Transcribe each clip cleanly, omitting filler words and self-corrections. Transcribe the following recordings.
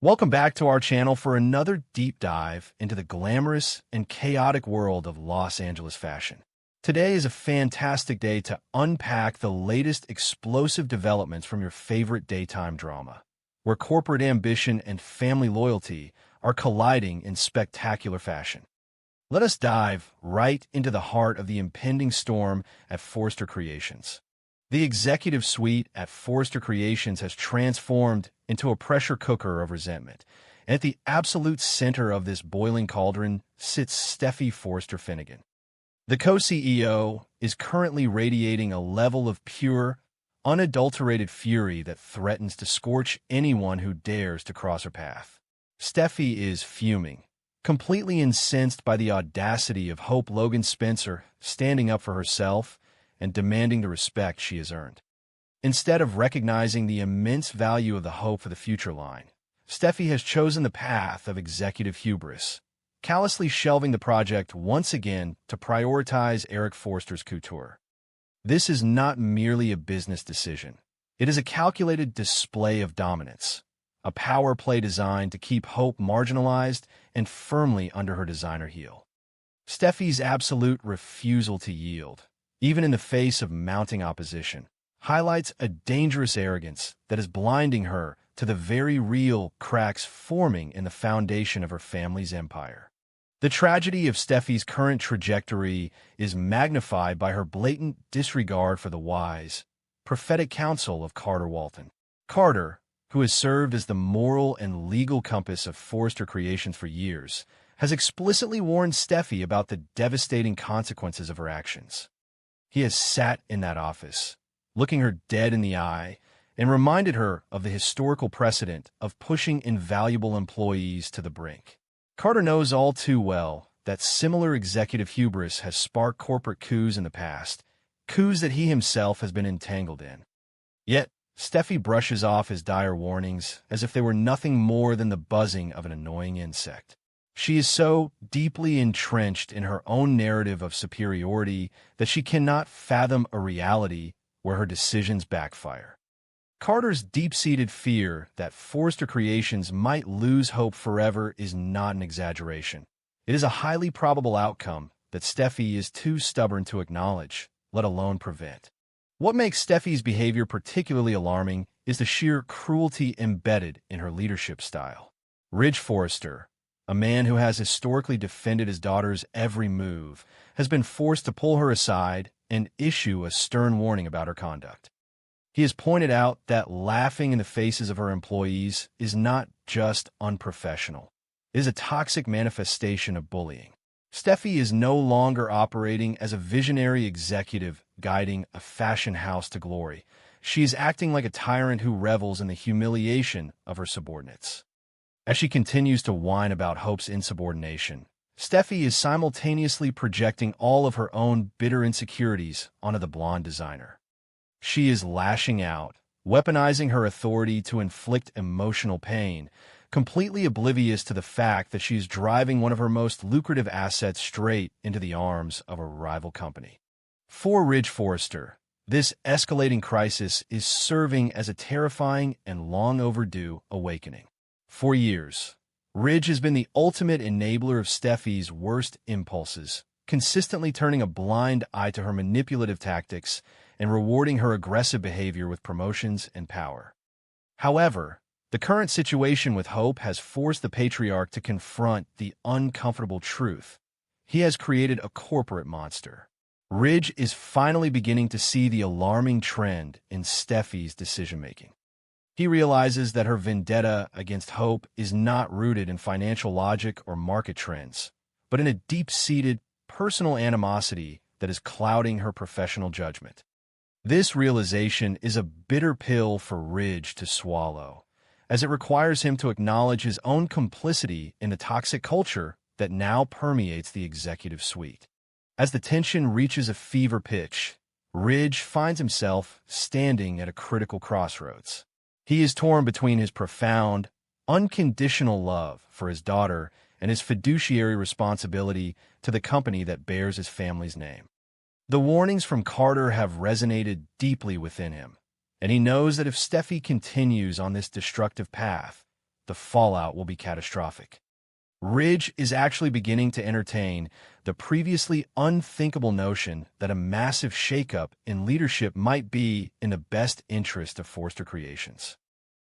Welcome back to our channel for another deep dive into the glamorous and chaotic world of Los Angeles fashion. Today is a fantastic day to unpack the latest explosive developments from your favorite daytime drama, where corporate ambition and family loyalty are colliding in spectacular fashion. Let us dive right into the heart of the impending storm at Forrester Creations. The executive suite at Forrester Creations has transformed into a pressure cooker of resentment, and at the absolute center of this boiling cauldron sits Steffi Forrester Finnegan. The co-CEO is currently radiating a level of pure, unadulterated fury that threatens to scorch anyone who dares to cross her path. Steffi is fuming, completely incensed by the audacity of Hope Logan Spencer standing up for herself and demanding the respect she has earned. Instead of recognizing the immense value of the Hope for the Future line, Steffi has chosen the path of executive hubris, callously shelving the project once again to prioritize Eric Forster's couture. This is not merely a business decision. It is a calculated display of dominance, a power play designed to keep Hope marginalized and firmly under her designer heel. Steffi's absolute refusal to yield, even in the face of mounting opposition, highlights a dangerous arrogance that is blinding her to the very real cracks forming in the foundation of her family's empire. The tragedy of Steffi's current trajectory is magnified by her blatant disregard for the wise, prophetic counsel of Carter Walton. Carter, who has served as the moral and legal compass of Forrester Creations for years, has explicitly warned Steffi about the devastating consequences of her actions. He has sat in that office, looking her dead in the eye, and reminded her of the historical precedent of pushing invaluable employees to the brink. Carter knows all too well that similar executive hubris has sparked corporate coups in the past, coups that he himself has been entangled in. Yet, Steffi brushes off his dire warnings as if they were nothing more than the buzzing of an annoying insect. She is so deeply entrenched in her own narrative of superiority that she cannot fathom a reality where her decisions backfire. Carter's deep-seated fear that Forrester Creations might lose hope forever is not an exaggeration. It is a highly probable outcome that Steffi is too stubborn to acknowledge, let alone prevent. What makes Steffi's behavior particularly alarming is the sheer cruelty embedded in her leadership style. Ridge Forrester, a man who has historically defended his daughter's every move, has been forced to pull her aside and issue a stern warning about her conduct. He has pointed out that laughing in the faces of her employees is not just unprofessional. It is a toxic manifestation of bullying. Steffi is no longer operating as a visionary executive guiding a fashion house to glory. She is acting like a tyrant who revels in the humiliation of her subordinates. As she continues to whine about Hope's insubordination, Steffi is simultaneously projecting all of her own bitter insecurities onto the blonde designer. She is lashing out, weaponizing her authority to inflict emotional pain, completely oblivious to the fact that she is driving one of her most lucrative assets straight into the arms of a rival company. For Ridge Forrester, this escalating crisis is serving as a terrifying and long overdue awakening. For years, Ridge has been the ultimate enabler of Steffi's worst impulses, consistently turning a blind eye to her manipulative tactics and rewarding her aggressive behavior with promotions and power. However, the current situation with Hope has forced the patriarch to confront the uncomfortable truth. He has created a corporate monster. Ridge is finally beginning to see the alarming trend in Steffi's decision-making. He realizes that her vendetta against Hope is not rooted in financial logic or market trends, but in a deep-seated personal animosity that is clouding her professional judgment. This realization is a bitter pill for Ridge to swallow, as it requires him to acknowledge his own complicity in the toxic culture that now permeates the executive suite. As the tension reaches a fever pitch, Ridge finds himself standing at a critical crossroads. He is torn between his profound, unconditional love for his daughter and his fiduciary responsibility to the company that bears his family's name. The warnings from Carter have resonated deeply within him, and he knows that if Steffi continues on this destructive path, the fallout will be catastrophic. Ridge is actually beginning to entertain the previously unthinkable notion that a massive shakeup in leadership might be in the best interest of Forrester Creations.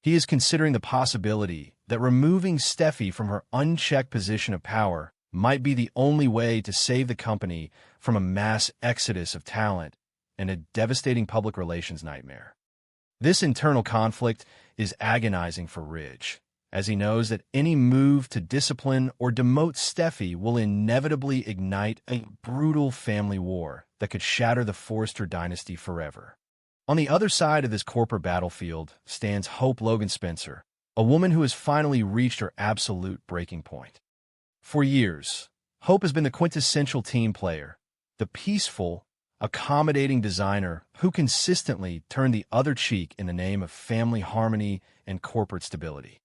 He is considering the possibility that removing Steffi from her unchecked position of power might be the only way to save the company from a mass exodus of talent and a devastating public relations nightmare. This internal conflict is agonizing for Ridge, as he knows that any move to discipline or demote Steffi will inevitably ignite a brutal family war that could shatter the Forrester dynasty forever. On the other side of this corporate battlefield stands Hope Logan Spencer, a woman who has finally reached her absolute breaking point. For years, Hope has been the quintessential team player, the peaceful, accommodating designer who consistently turned the other cheek in the name of family harmony and corporate stability.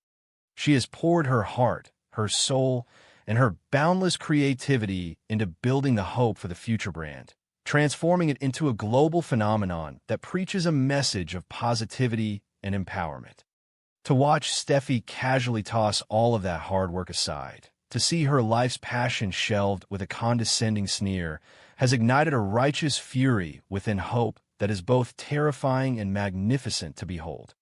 She has poured her heart, her soul, and her boundless creativity into building the hope for the future brand, transforming it into a global phenomenon that preaches a message of positivity and empowerment. To watch Steffi casually toss all of that hard work aside, to see her life's passion shelved with a condescending sneer, has ignited a righteous fury within Hope that is both terrifying and magnificent to behold.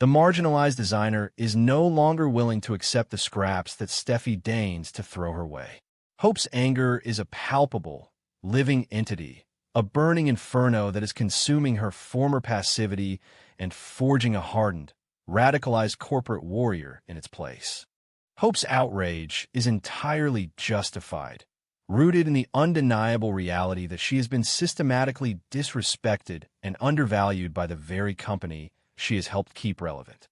The marginalized designer is no longer willing to accept the scraps that Steffi deigns to throw her way. Hope's anger is a palpable, living entity, a burning inferno that is consuming her former passivity and forging a hardened, radicalized corporate warrior in its place. Hope's outrage is entirely justified, rooted in the undeniable reality that she has been systematically disrespected and undervalued by the very company she has helped keep relevant.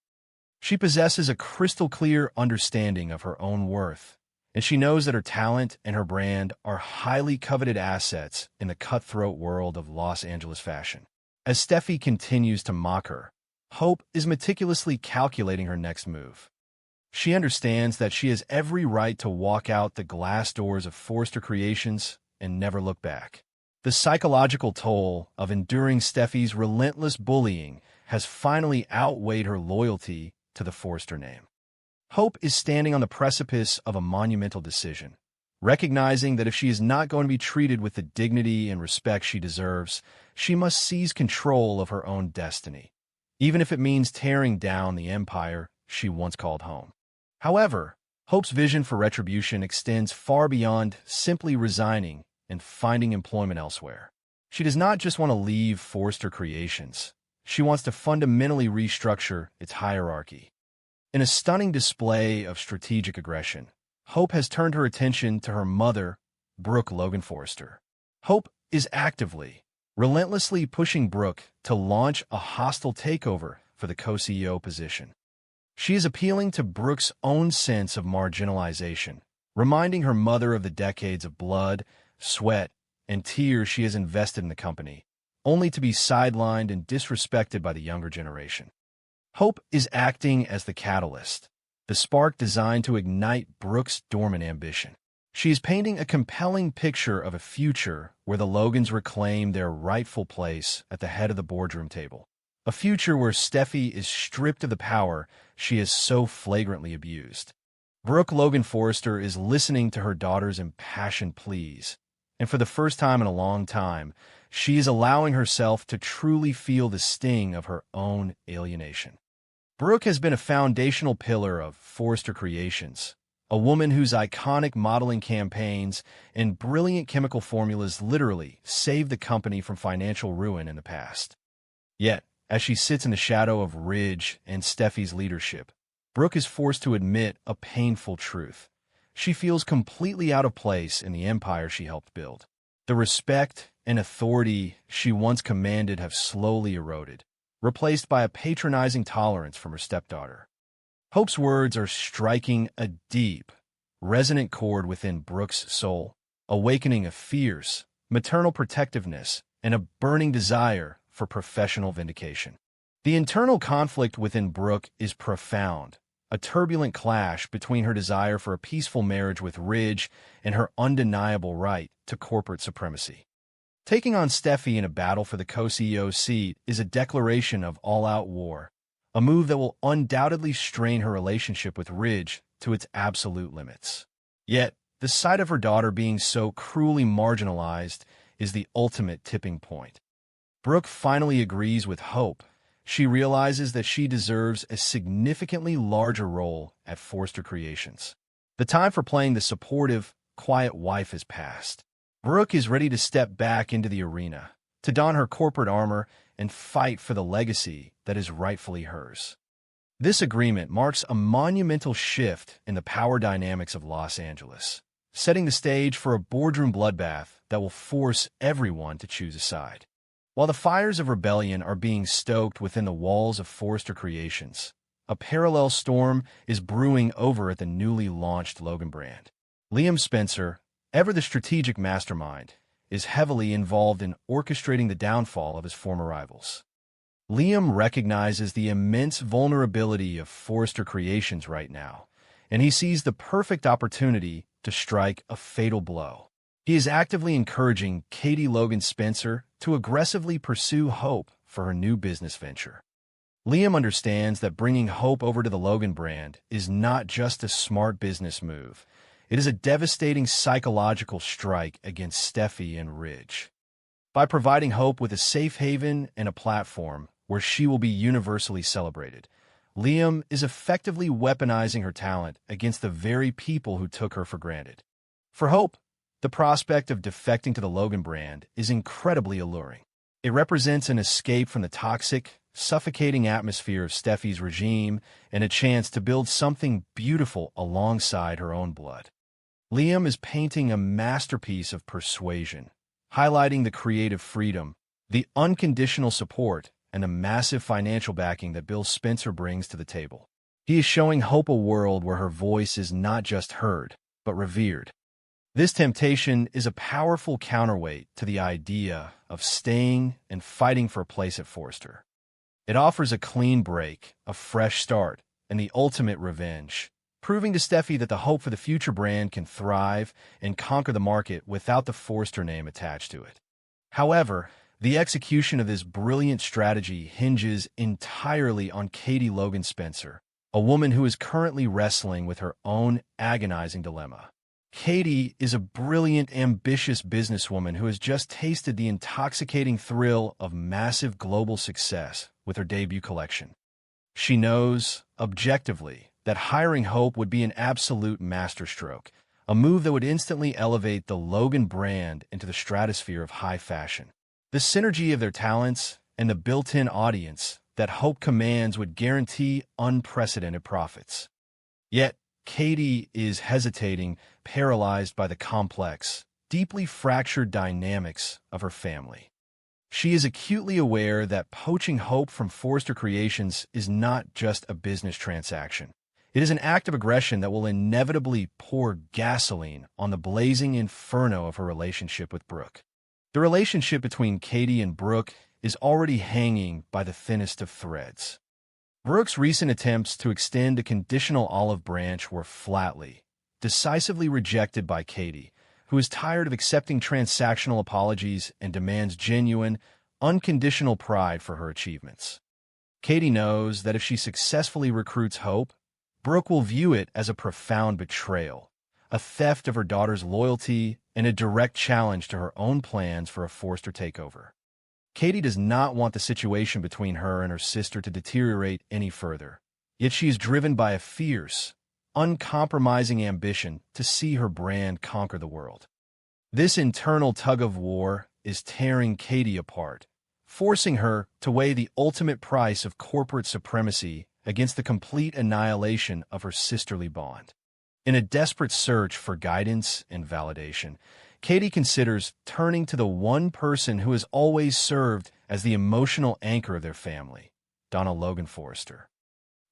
She possesses a crystal-clear understanding of her own worth, and she knows that her talent and her brand are highly coveted assets in the cutthroat world of Los Angeles fashion. As Steffi continues to mock her, Hope is meticulously calculating her next move. She understands that she has every right to walk out the glass doors of Forrester Creations and never look back. The psychological toll of enduring Steffi's relentless bullying has finally outweighed her loyalty to the Forrester name. Hope is standing on the precipice of a monumental decision, recognizing that if she is not going to be treated with the dignity and respect she deserves, she must seize control of her own destiny, even if it means tearing down the empire she once called home. However, Hope's vision for retribution extends far beyond simply resigning and finding employment elsewhere. She does not just want to leave Forrester Creations. She wants to fundamentally restructure its hierarchy. In a stunning display of strategic aggression, Hope has turned her attention to her mother, Brooke Logan Forrester. Hope is actively, relentlessly pushing Brooke to launch a hostile takeover for the co-CEO position. She is appealing to Brooke's own sense of marginalization, reminding her mother of the decades of blood, sweat, and tears she has invested in the company, only to be sidelined and disrespected by the younger generation. Hope is acting as the catalyst, the spark designed to ignite Brooke's dormant ambition. She is painting a compelling picture of a future where the Logans reclaim their rightful place at the head of the boardroom table. A future where Steffi is stripped of the power she has so flagrantly abused. Brooke Logan Forrester is listening to her daughter's impassioned pleas, and for the first time in a long time, she is allowing herself to truly feel the sting of her own alienation. Brooke has been a foundational pillar of Forrester Creations, a woman whose iconic modeling campaigns and brilliant chemical formulas literally saved the company from financial ruin in the past. Yet, as she sits in the shadow of Ridge and Steffi's leadership, Brooke is forced to admit a painful truth. She feels completely out of place in the empire she helped build. The respect and authority she once commanded have slowly eroded, replaced by a patronizing tolerance from her stepdaughter. Hope's words are striking a deep, resonant chord within Brooke's soul, awakening a fierce, maternal protectiveness and a burning desire for professional vindication. The internal conflict within Brooke is profound, a turbulent clash between her desire for a peaceful marriage with Ridge and her undeniable right to corporate supremacy. Taking on Steffi in a battle for the co-CEO seat is a declaration of all-out war, a move that will undoubtedly strain her relationship with Ridge to its absolute limits. Yet, the sight of her daughter being so cruelly marginalized is the ultimate tipping point. Brooke finally agrees with Hope. She realizes that she deserves a significantly larger role at Forrester Creations. The time for playing the supportive, quiet wife has passed. Brooke is ready to step back into the arena, to don her corporate armor and fight for the legacy that is rightfully hers. This agreement marks a monumental shift in the power dynamics of Los Angeles, setting the stage for a boardroom bloodbath that will force everyone to choose a side. While the fires of rebellion are being stoked within the walls of Forrester Creations, a parallel storm is brewing over at the newly launched Logan brand. Liam Spencer, ever the strategic mastermind, is heavily involved in orchestrating the downfall of his former rivals. Liam recognizes the immense vulnerability of Forrester Creations right now, and he sees the perfect opportunity to strike a fatal blow. He is actively encouraging Katie Logan Spencer to aggressively pursue Hope for her new business venture. Liam understands that bringing Hope over to the Logan brand is not just a smart business move. It is a devastating psychological strike against Steffi and Ridge. By providing Hope with a safe haven and a platform where she will be universally celebrated, Liam is effectively weaponizing her talent against the very people who took her for granted. For Hope, the prospect of defecting to the Logan brand is incredibly alluring. It represents an escape from the toxic, suffocating atmosphere of Steffi's regime and a chance to build something beautiful alongside her own blood. Liam is painting a masterpiece of persuasion, highlighting the creative freedom, the unconditional support, and the massive financial backing that Bill Spencer brings to the table. He is showing Hope a world where her voice is not just heard, but revered. This temptation is a powerful counterweight to the idea of staying and fighting for a place at Forrester. It offers a clean break, a fresh start, and the ultimate revenge, proving to Steffi that the Hope for the future brand can thrive and conquer the market without the Forrester name attached to it. However, the execution of this brilliant strategy hinges entirely on Katie Logan Spencer, a woman who is currently wrestling with her own agonizing dilemma. Katie is a brilliant, ambitious businesswoman who has just tasted the intoxicating thrill of massive global success with her debut collection. She knows, objectively, that hiring Hope would be an absolute masterstroke, a move that would instantly elevate the Logan brand into the stratosphere of high fashion. The synergy of their talents and the built-in audience that Hope commands would guarantee unprecedented profits. Yet, Katie is hesitating, paralyzed by the complex, deeply fractured dynamics of her family. She is acutely aware that poaching Hope from Forrester Creations is not just a business transaction. It is an act of aggression that will inevitably pour gasoline on the blazing inferno of her relationship with Brooke. The relationship between Katie and Brooke is already hanging by the thinnest of threads. Brooke's recent attempts to extend a conditional olive branch were flatly, decisively rejected by Katie, who is tired of accepting transactional apologies and demands genuine, unconditional pride for her achievements. Katie knows that if she successfully recruits Hope, Brooke will view it as a profound betrayal, a theft of her daughter's loyalty, and a direct challenge to her own plans for a Forrester takeover. Katie does not want the situation between her and her sister to deteriorate any further, yet she is driven by a fierce, uncompromising ambition to see her brand conquer the world. This internal tug-of-war is tearing Katie apart, forcing her to weigh the ultimate price of corporate supremacy against the complete annihilation of her sisterly bond. In a desperate search for guidance and validation, Katie considers turning to the one person who has always served as the emotional anchor of their family, Donna Logan Forrester.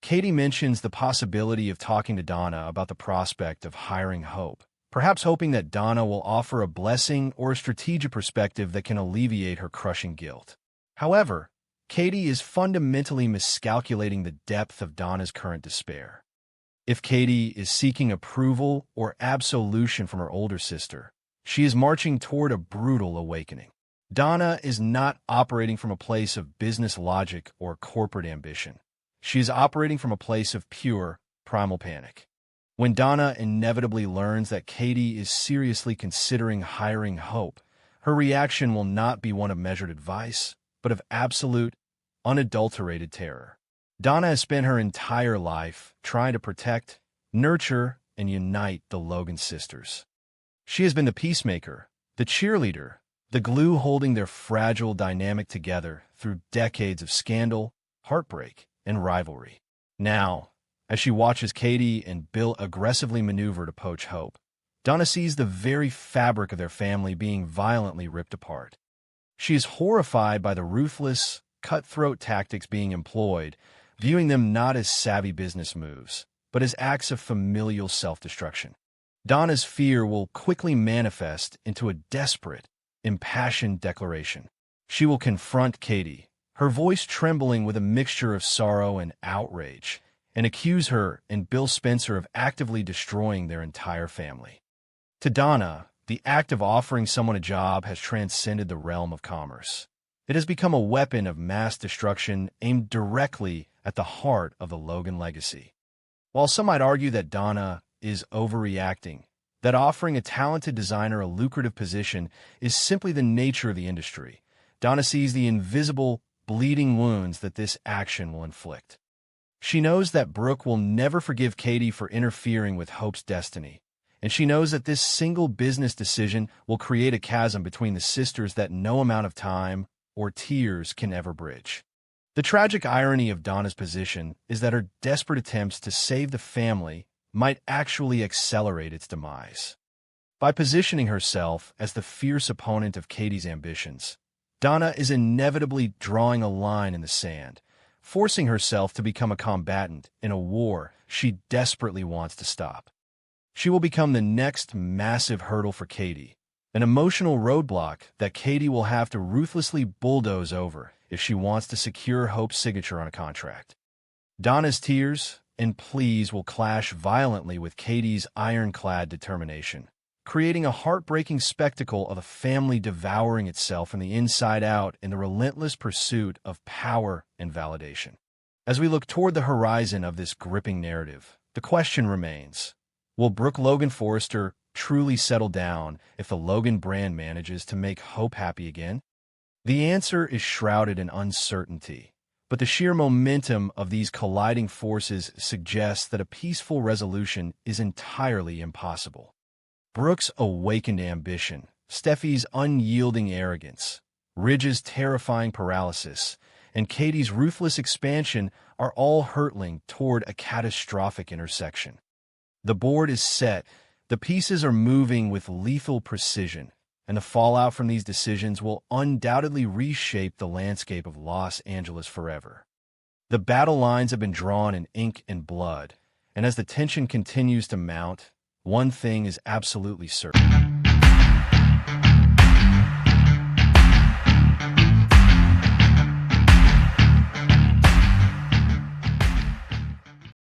Katie mentions the possibility of talking to Donna about the prospect of hiring Hope, perhaps hoping that Donna will offer a blessing or a strategic perspective that can alleviate her crushing guilt. However, Katie is fundamentally miscalculating the depth of Donna's current despair. If Katie is seeking approval or absolution from her older sister, she is marching toward a brutal awakening. Donna is not operating from a place of business logic or corporate ambition. She is operating from a place of pure, primal panic. When Donna inevitably learns that Katie is seriously considering hiring Hope, her reaction will not be one of measured advice, but of absolute, unadulterated terror. Donna has spent her entire life trying to protect, nurture, and unite the Logan sisters. She has been the peacemaker, the cheerleader, the glue holding their fragile dynamic together through decades of scandal, heartbreak, and rivalry. Now, as she watches Katie and Bill aggressively maneuver to poach Hope, Donna sees the very fabric of their family being violently ripped apart. She is horrified by the ruthless, cutthroat tactics being employed, viewing them not as savvy business moves, but as acts of familial self-destruction. Donna's fear will quickly manifest into a desperate, impassioned declaration. She will confront Katie, her voice trembling with a mixture of sorrow and outrage, and accuse her and Bill Spencer of actively destroying their entire family. To Donna, the act of offering someone a job has transcended the realm of commerce. It has become a weapon of mass destruction aimed directly at the heart of the Logan legacy. While some might argue that Donna is overreacting, that offering a talented designer a lucrative position is simply the nature of the industry, Donna sees the invisible, bleeding wounds that this action will inflict. She knows that Brooke will never forgive Katie for interfering with Hope's destiny, and she knows that this single business decision will create a chasm between the sisters that no amount of time or tears can ever bridge. The tragic irony of Donna's position is that her desperate attempts to save the family might actually accelerate its demise. By positioning herself as the fierce opponent of Katie's ambitions, Donna is inevitably drawing a line in the sand, forcing herself to become a combatant in a war she desperately wants to stop. She will become the next massive hurdle for Katie, an emotional roadblock that Katie will have to ruthlessly bulldoze over if she wants to secure Hope's signature on a contract. Donna's tears and pleas will clash violently with Katie's ironclad determination, creating a heartbreaking spectacle of a family devouring itself from the inside out in the relentless pursuit of power and validation. As we look toward the horizon of this gripping narrative, the question remains, will Brooke Logan Forrester truly settle down if the Logan brand manages to make Hope happy again? The answer is shrouded in uncertainty, but the sheer momentum of these colliding forces suggests that a peaceful resolution is entirely impossible. Brooke's awakened ambition, Steffi's unyielding arrogance, Ridge's terrifying paralysis, and Katie's ruthless expansion are all hurtling toward a catastrophic intersection. The board is set, the pieces are moving with lethal precision, and the fallout from these decisions will undoubtedly reshape the landscape of Los Angeles forever. The battle lines have been drawn in ink and blood, and as the tension continues to mount, one thing is absolutely certain.